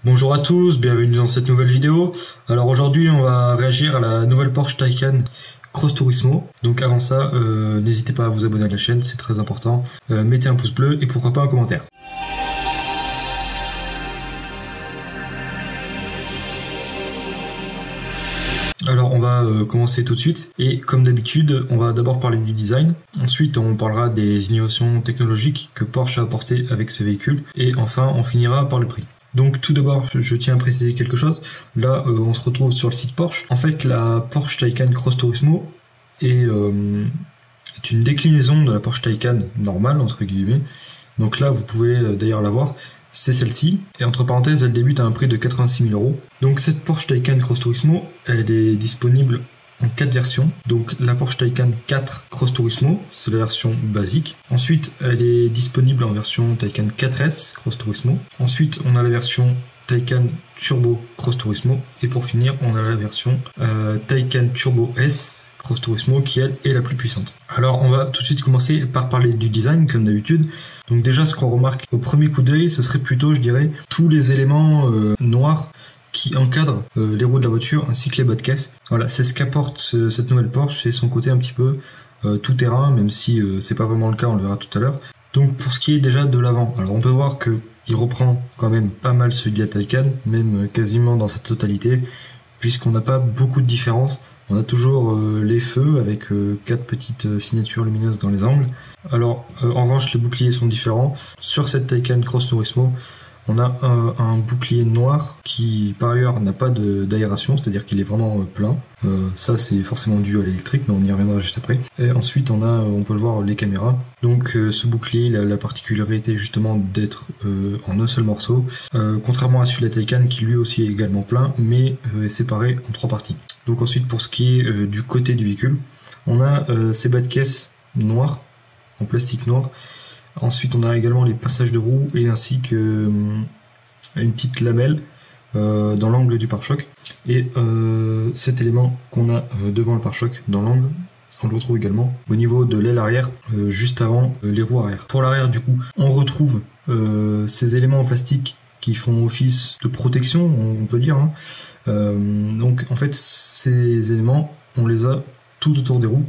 Bonjour à tous, bienvenue dans cette nouvelle vidéo. Alors aujourd'hui on va réagir à la nouvelle Porsche Taycan Cross Turismo. Donc avant ça, n'hésitez pas à vous abonner à la chaîne, c'est très important. Mettez un pouce bleu et pourquoi pas un commentaire. Alors on va commencer tout de suite et comme d'habitude on va d'abord parler du design, ensuite on parlera des innovations technologiques que Porsche a apportées avec ce véhicule et enfin on finira par le prix. Donc tout d'abord je tiens à préciser quelque chose, là on se retrouve sur le site Porsche. En fait la Porsche Taycan Cross Turismo est une déclinaison de la Porsche Taycan normale entre guillemets, donc là vous pouvez d'ailleurs la voir. C'est celle-ci, et entre parenthèses, elle débute à un prix de 86 000 €. Donc cette Porsche Taycan Cross Turismo, elle est disponible en 4 versions. Donc la Porsche Taycan 4 Cross Turismo, c'est la version basique. Ensuite, elle est disponible en version Taycan 4S Cross Turismo. Ensuite, on a la version Taycan Turbo Cross Turismo. Et pour finir, on a la version Taycan Turbo S Cross Turismo qui elle est la plus puissante. Alors on va tout de suite commencer par parler du design comme d'habitude. Donc déjà ce qu'on remarque au premier coup d'œil, ce serait plutôt je dirais tous les éléments noirs qui encadrent les roues de la voiture ainsi que les bas de caisse. Voilà, c'est ce qu'apporte cette nouvelle Porsche, c'est son côté un petit peu tout terrain, même si c'est pas vraiment le cas, on le verra tout à l'heure. Donc pour ce qui est déjà de l'avant, alors on peut voir que il reprend quand même pas mal celui de la Taycan, même quasiment dans sa totalité, puisqu'on n'a pas beaucoup de différence. On a toujours les feux avec 4 petites signatures lumineuses dans les angles. Alors en revanche les boucliers sont différents. Sur cette Taycan Cross Turismo, on a un bouclier noir qui par ailleurs n'a pas d'aération, c'est-à-dire qu'il est vraiment plein. Ça c'est forcément dû à l'électrique, mais on y reviendra juste après. Et ensuite on peut le voir les caméras. Donc ce bouclier il a la particularité justement d'être en un seul morceau, contrairement à celui de la Taycan qui lui aussi est également plein, mais est séparé en 3 parties. Donc ensuite pour ce qui est du côté du véhicule, on a ces bas de caisse noirs, en plastique noir. Ensuite on a également les passages de roues et ainsi que une petite lamelle dans l'angle du pare-choc. Et cet élément qu'on a devant le pare-choc dans l'angle, on le retrouve également au niveau de l'aile arrière, juste avant les roues arrière. Pour l'arrière du coup, on retrouve ces éléments en plastique qui font office de protection, on peut dire. Donc en fait ces éléments, on les a tout autour des roues,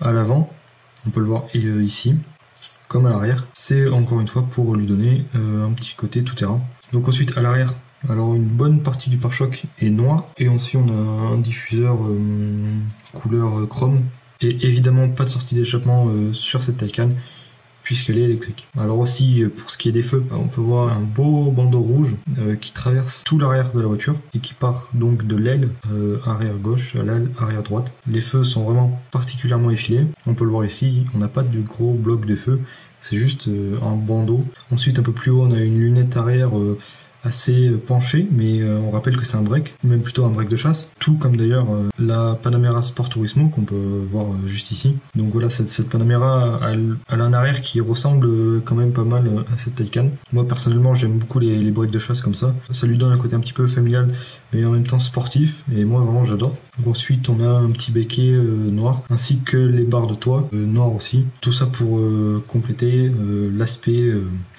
à l'avant, on peut le voir ici, comme à l'arrière. C'est encore une fois pour lui donner un petit côté tout terrain. Donc ensuite à l'arrière, alors une bonne partie du pare-choc est noir et ensuite on a un diffuseur couleur chrome et évidemment pas de sortie d'échappement sur cette Taycan puisqu'elle est électrique. Alors aussi pour ce qui est des feux, on peut voir un beau bandeau rouge qui traverse tout l'arrière de la voiture et qui part donc de l'aile arrière gauche à l'aile arrière droite. Les feux sont vraiment particulièrement effilés, on peut le voir ici, on n'a pas de gros blocs de feu, c'est juste un bandeau. Ensuite un peu plus haut on a une lunette arrière assez penché, mais on rappelle que c'est un break, même plutôt un break de chasse, tout comme d'ailleurs la Panamera Sport Turismo qu'on peut voir juste ici. Donc voilà, cette Panamera elle a un arrière qui ressemble quand même pas mal à cette Taycan. Moi personnellement j'aime beaucoup les breaks de chasse comme ça lui donne un côté un petit peu familial mais en même temps sportif, et moi vraiment j'adore. Donc ensuite on a un petit béquet noir ainsi que les barres de toit noires aussi, tout ça pour compléter l'aspect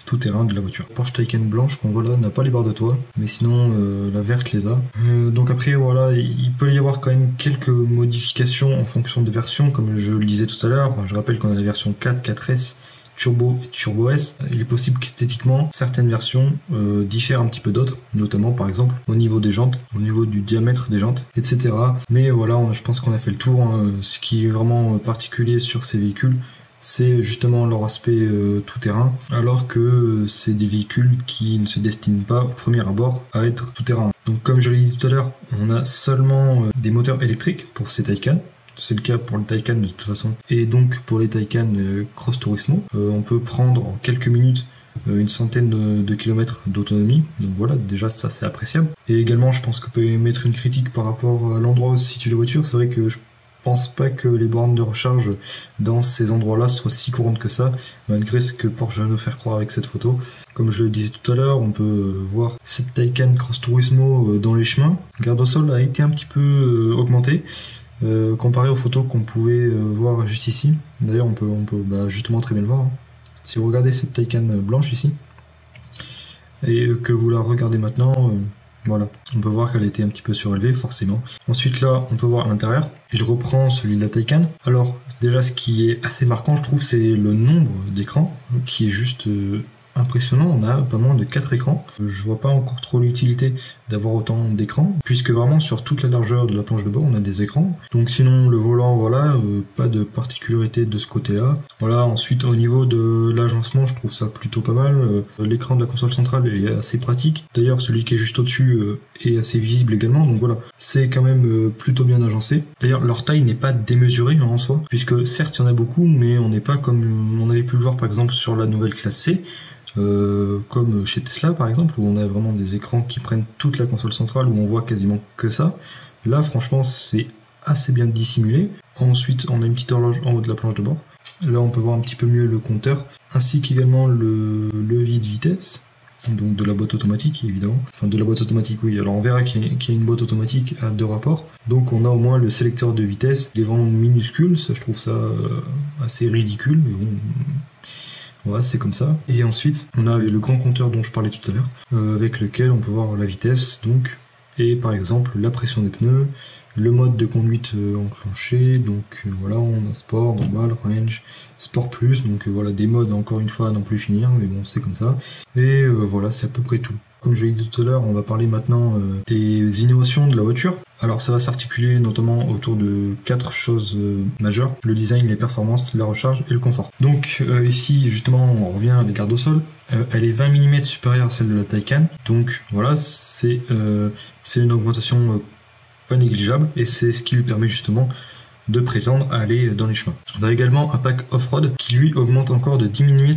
tout terrain de la voiture. Porsche Taycan blanche qu'on voit là n'a pas les barres de toit, mais sinon la verte les a. Donc après voilà, il peut y avoir quand même quelques modifications en fonction des versions, comme je le disais tout à l'heure. Je rappelle qu'on a la version 4, 4S, Turbo et Turbo S. Il est possible qu'esthétiquement certaines versions diffèrent un petit peu d'autres, notamment par exemple au niveau des jantes, au niveau du diamètre des jantes, etc. Mais voilà, je pense qu'on a fait le tour. Ce qui est vraiment particulier sur ces véhicules, c'est justement leur aspect tout-terrain, alors que c'est des véhicules qui ne se destinent pas au premier abord à être tout-terrain. Donc comme je l'ai dit tout à l'heure, on a seulement des moteurs électriques pour ces Taycan. C'est le cas pour le Taycan de toute façon. Et donc pour les Taycan Cross Turismo, on peut prendre en quelques minutes une centaine de kilomètres d'autonomie. Donc voilà, déjà ça c'est appréciable. Et également je pense qu'on peut mettre une critique par rapport à l'endroit où se situe la voiture. C'est vrai que je pense pas que les bornes de recharge dans ces endroits-là soient si courantes que ça, malgré ce que Porsche va nous faire croire avec cette photo. Comme je le disais tout à l'heure, on peut voir cette Taycan Cross Turismo dans les chemins. Le garde au sol a été un petit peu augmenté, comparé aux photos qu'on pouvait voir juste ici. D'ailleurs on peut justement très bien le voir. Si vous regardez cette Taycan blanche ici, et que vous la regardez maintenant, voilà, on peut voir qu'elle a été un petit peu surélevée, forcément. Ensuite là, on peut voir à l'intérieur, il reprend celui de la Taycan. Alors déjà, ce qui est assez marquant, je trouve, c'est le nombre d'écrans, qui est juste impressionnant. On a pas moins de 4 écrans. Je vois pas encore trop l'utilité d'avoir autant d'écrans, puisque vraiment sur toute la largeur de la planche de bord, on a des écrans. Donc sinon, le volant, voilà, pas de particularité de ce côté-là. Voilà, ensuite au niveau de l'agencement, je trouve ça plutôt pas mal. L'écran de la console centrale est assez pratique. D'ailleurs, celui qui est juste au-dessus est assez visible également, donc voilà, c'est quand même plutôt bien agencé. D'ailleurs, leur taille n'est pas démesurée en soi, puisque certes, il y en a beaucoup, mais on n'est pas comme on avait pu le voir par exemple sur la nouvelle classe C, comme chez Tesla par exemple, où on a vraiment des écrans qui prennent toute la console centrale, où on voit quasiment que ça. Là franchement c'est assez bien dissimulé. Ensuite on a une petite horloge en haut de la planche de bord. Là on peut voir un petit peu mieux le compteur, ainsi qu'également le levier de vitesse, donc de la boîte automatique évidemment. Enfin de la boîte automatique, oui, alors on verra qu'il y a une boîte automatique à 2 rapports. Donc on a au moins le sélecteur de vitesse, il est vraiment minuscule, ça je trouve ça assez ridicule, mais bon... Voilà, c'est comme ça. Et ensuite, on a le grand compteur dont je parlais tout à l'heure, avec lequel on peut voir la vitesse, donc, et par exemple la pression des pneus, le mode de conduite enclenché, donc voilà, on a sport, normal, range, sport plus, donc voilà, des modes encore une fois à n'en plus finir, mais bon, c'est comme ça. Et voilà, c'est à peu près tout. Comme je l'ai dit tout à l'heure, on va parler maintenant des innovations de la voiture. Alors ça va s'articuler notamment autour de 4 choses majeures: le design, les performances, la recharge et le confort. Donc ici justement on revient à la garde au sol. Elle est 20 mm supérieure à celle de la Taycan, donc voilà, c'est une augmentation pas négligeable, et c'est ce qui lui permet justement de prétendre à aller dans les chemins. On a également un pack off-road qui lui augmente encore de 10 mm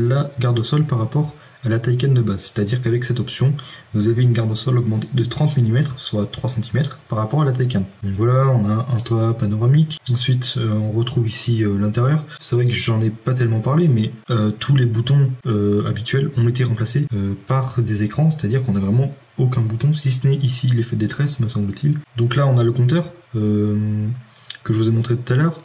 la garde au sol par rapport à la Taycan de base, c'est-à-dire qu'avec cette option, vous avez une garde au sol augmentée de 30 mm, soit 3 cm, par rapport à la Taycan. Donc voilà, on a un toit panoramique. Ensuite, on retrouve ici l'intérieur. C'est vrai que j'en ai pas tellement parlé, mais tous les boutons habituels ont été remplacés par des écrans, c'est-à-dire qu'on a vraiment aucun bouton, si ce n'est ici l'effet de détresse, me semble-t-il. Donc là, on a le compteur que je vous ai montré tout à l'heure.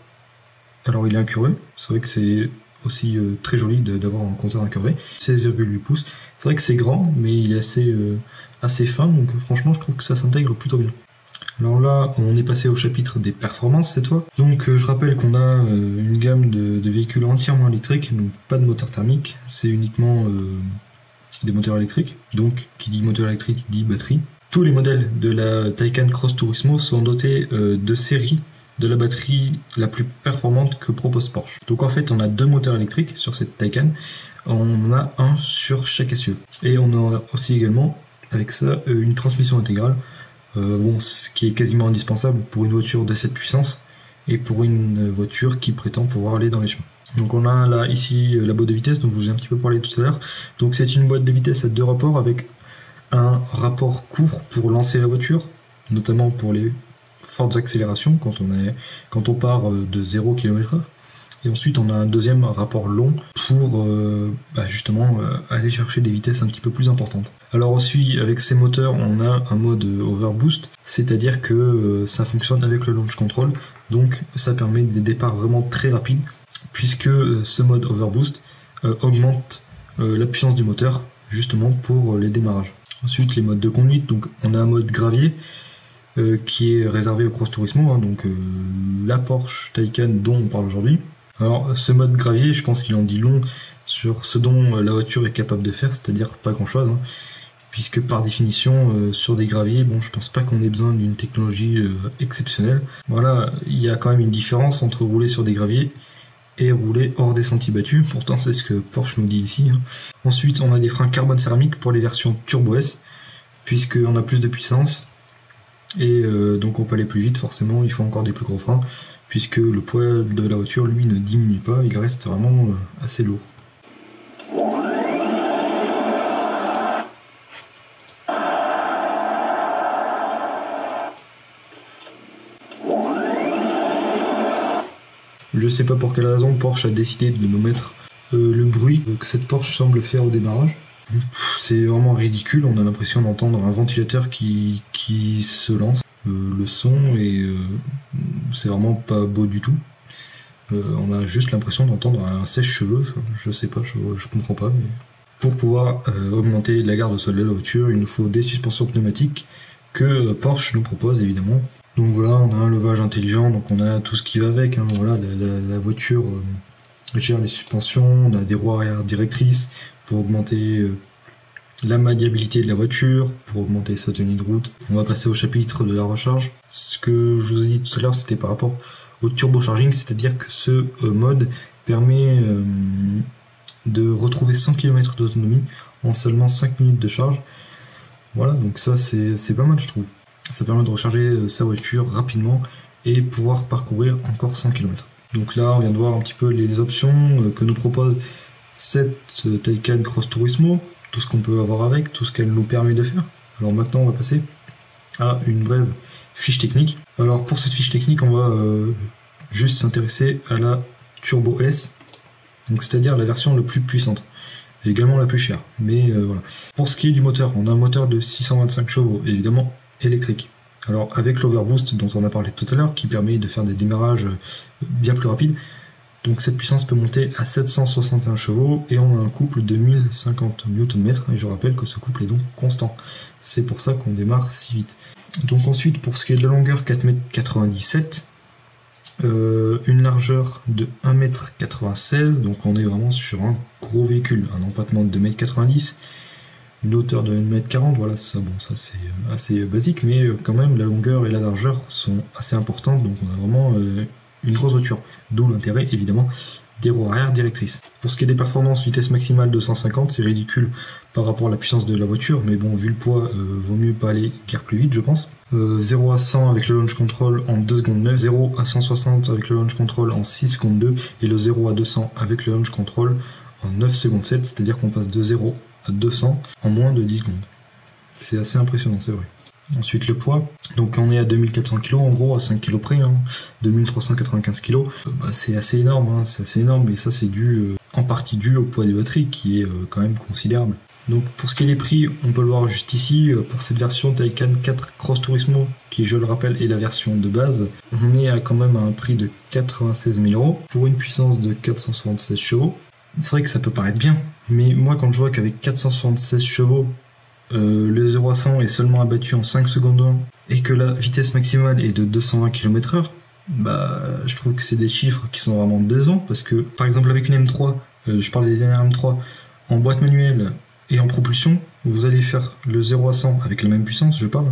Alors il est incurvé, c'est vrai que c'est aussi très joli d'avoir un compteur incurvé, 16,8 pouces. C'est vrai que c'est grand, mais il est assez fin, donc franchement je trouve que ça s'intègre plutôt bien. Alors là, on est passé au chapitre des performances cette fois. Donc je rappelle qu'on a une gamme de véhicules entièrement électriques, donc pas de moteur thermique, c'est uniquement des moteurs électriques. Donc qui dit moteur électrique dit batterie. Tous les modèles de la Taycan Cross Turismo sont dotés de série de la batterie la plus performante que propose Porsche. Donc en fait on a 2 moteurs électriques sur cette Taycan, on a un sur chaque essieu. Et on a aussi également avec ça une transmission intégrale, bon, ce qui est quasiment indispensable pour une voiture de cette puissance et pour une voiture qui prétend pouvoir aller dans les chemins. Donc on a là ici la boîte de vitesse, donc je vous ai un petit peu parlé tout à l'heure. Donc c'est une boîte de vitesse à 2 rapports avec un rapport court pour lancer la voiture, notamment pour les fortes accélérations quand on part de 0 km/h. Et ensuite on a un deuxième rapport long pour justement aller chercher des vitesses un petit peu plus importantes. Alors aussi avec ces moteurs on a un mode overboost, c'est-à-dire que ça fonctionne avec le launch control, donc ça permet des départs vraiment très rapides, puisque ce mode overboost augmente la puissance du moteur justement pour les démarrages. Ensuite les modes de conduite, donc on a un mode gravier qui est réservé au Cross Turismo, donc la Porsche Taycan dont on parle aujourd'hui. Alors ce mode gravier, je pense qu'il en dit long sur ce dont la voiture est capable de faire, c'est-à-dire pas grand-chose, puisque par définition sur des graviers, bon, je pense pas qu'on ait besoin d'une technologie exceptionnelle. Voilà, il y a quand même une différence entre rouler sur des graviers et rouler hors des sentiers battus, pourtant c'est ce que Porsche nous dit ici. Ensuite on a des freins carbone céramique pour les versions Turbo S, puisqu'on a plus de puissance, et donc on peut aller plus vite, forcément il faut encore des plus gros freins, puisque le poids de la voiture lui ne diminue pas, il reste vraiment assez lourd. Je sais pas pour quelle raison Porsche a décidé de nous mettre le bruit que cette Porsche semble faire au démarrage. C'est vraiment ridicule, on a l'impression d'entendre un ventilateur qui se lance. Le son et c'est vraiment pas beau du tout. On a juste l'impression d'entendre un sèche-cheveux, enfin, je sais pas, je comprends pas, mais Pour pouvoir augmenter la garde au sol de la voiture, il nous faut des suspensions pneumatiques que Porsche nous propose évidemment. Donc voilà, on a un levage intelligent, donc on a tout ce qui va avec, hein. Voilà, la voiture gère les suspensions, on a des roues arrière directrices pour augmenter la maniabilité de la voiture, pour augmenter sa tenue de route. On va passer au chapitre de la recharge. Ce que je vous ai dit tout à l'heure, c'était par rapport au turbocharging, c'est-à-dire que ce mode permet de retrouver 100 km d'autonomie en seulement 5 minutes de charge. Voilà, donc ça c'est pas mal je trouve. Ça permet de recharger sa voiture rapidement et pouvoir parcourir encore 100 km. Donc là on vient de voir un petit peu les options que nous propose cette Taycan Cross Turismo, tout ce qu'on peut avoir avec, tout ce qu'elle nous permet de faire. Alors maintenant on va passer à une brève fiche technique. Alors pour cette fiche technique on va juste s'intéresser à la Turbo S, donc c'est-à-dire la version la plus puissante et également la plus chère, mais voilà. Pour ce qui est du moteur, on a un moteur de 625 chevaux évidemment électrique, alors avec l'overboost dont on a parlé tout à l'heure qui permet de faire des démarrages bien plus rapides. Donc cette puissance peut monter à 761 chevaux et on a un couple de 1050 Nm et je rappelle que ce couple est donc constant, c'est pour ça qu'on démarre si vite. Donc ensuite pour ce qui est de la longueur, 4,97 m, une largeur de 1,96 m, donc on est vraiment sur un gros véhicule, un empattement de 2,90 m, une hauteur de 1,40 m, voilà, ça, bon, ça c'est assez basique, mais quand même la longueur et la largeur sont assez importantes, donc on a vraiment une grosse voiture, d'où l'intérêt évidemment des roues arrière directrices. Pour ce qui est des performances, vitesse maximale de 150, c'est ridicule par rapport à la puissance de la voiture, mais bon, vu le poids, vaut mieux pas aller guère plus vite je pense. 0 à 100 avec le launch control en 2 secondes 9, 0 à 160 avec le launch control en 6 secondes 2, et le 0 à 200 avec le launch control en 9 secondes 7, c'est-à-dire qu'on passe de 0 à 200 en moins de 10 secondes. C'est assez impressionnant, c'est vrai. Ensuite le poids, donc on est à 2400 kg en gros, à 5 kg près, hein, 2395 kg, c'est assez énorme, hein, c'est assez énorme, et ça c'est dû en partie dû au poids des batteries qui est quand même considérable. Donc pour ce qui est des prix, on peut le voir juste ici, pour cette version Taycan 4 Cross Turismo, qui je le rappelle est la version de base, on est à quand même à un prix de 96 000 € pour une puissance de 476 chevaux. C'est vrai que ça peut paraître bien, mais moi quand je vois qu'avec 476 chevaux, le 0 à 100 est seulement abattu en 5 secondes 1 et que la vitesse maximale est de 220 km/h, je trouve que c'est des chiffres qui sont vraiment décevants, parce que par exemple avec une M3, je parle des dernières M3, en boîte manuelle et en propulsion, vous allez faire le 0 à 100 avec la même puissance, je parle,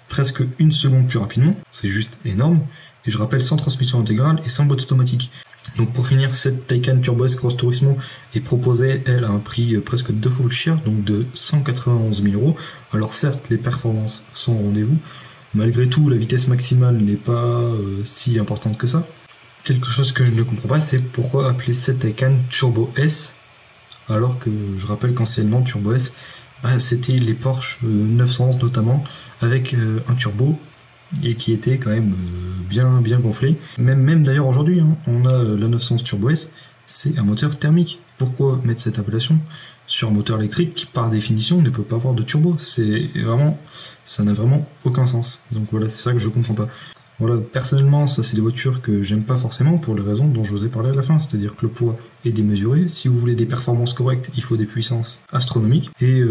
presque une seconde plus rapidement, c'est juste énorme, et je rappelle sans transmission intégrale et sans boîte automatique. Donc pour finir, cette Taycan Turbo S Cross Turismo est proposée, elle, à un prix presque 2 fois plus cher, donc de 191 000 €. Alors certes, les performances sont au rendez-vous, malgré tout, la vitesse maximale n'est pas si importante que ça. Quelque chose que je ne comprends pas, c'est pourquoi appeler cette Taycan Turbo S, alors que je rappelle qu'anciennement Turbo S, c'était les Porsche 911 notamment, avec un turbo, et qui était quand même bien gonflé. Même d'ailleurs aujourd'hui, hein, on a la 911 Turbo S, c'est un moteur thermique. Pourquoi mettre cette appellation sur un moteur électrique qui par définition ne peut pas avoir de turbo? Ça n'a vraiment aucun sens. Donc voilà, c'est ça que je comprends pas. Voilà, personnellement, ça c'est des voitures que j'aime pas forcément pour les raisons dont je vous ai parlé à la fin, c'est-à-dire que le poids est démesuré. Si vous voulez des performances correctes, il faut des puissances astronomiques, et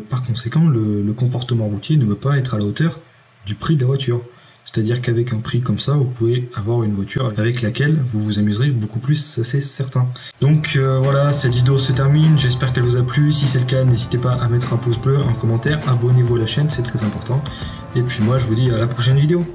par conséquent, le comportement routier ne peut pas être à la hauteur du prix de la voiture. C'est-à-dire qu'avec un prix comme ça, vous pouvez avoir une voiture avec laquelle vous vous amuserez beaucoup plus, ça c'est certain. Donc voilà, cette vidéo se termine, j'espère qu'elle vous a plu. Si c'est le cas, n'hésitez pas à mettre un pouce bleu, un commentaire, abonnez-vous à la chaîne, c'est très important. Et puis moi, je vous dis à la prochaine vidéo.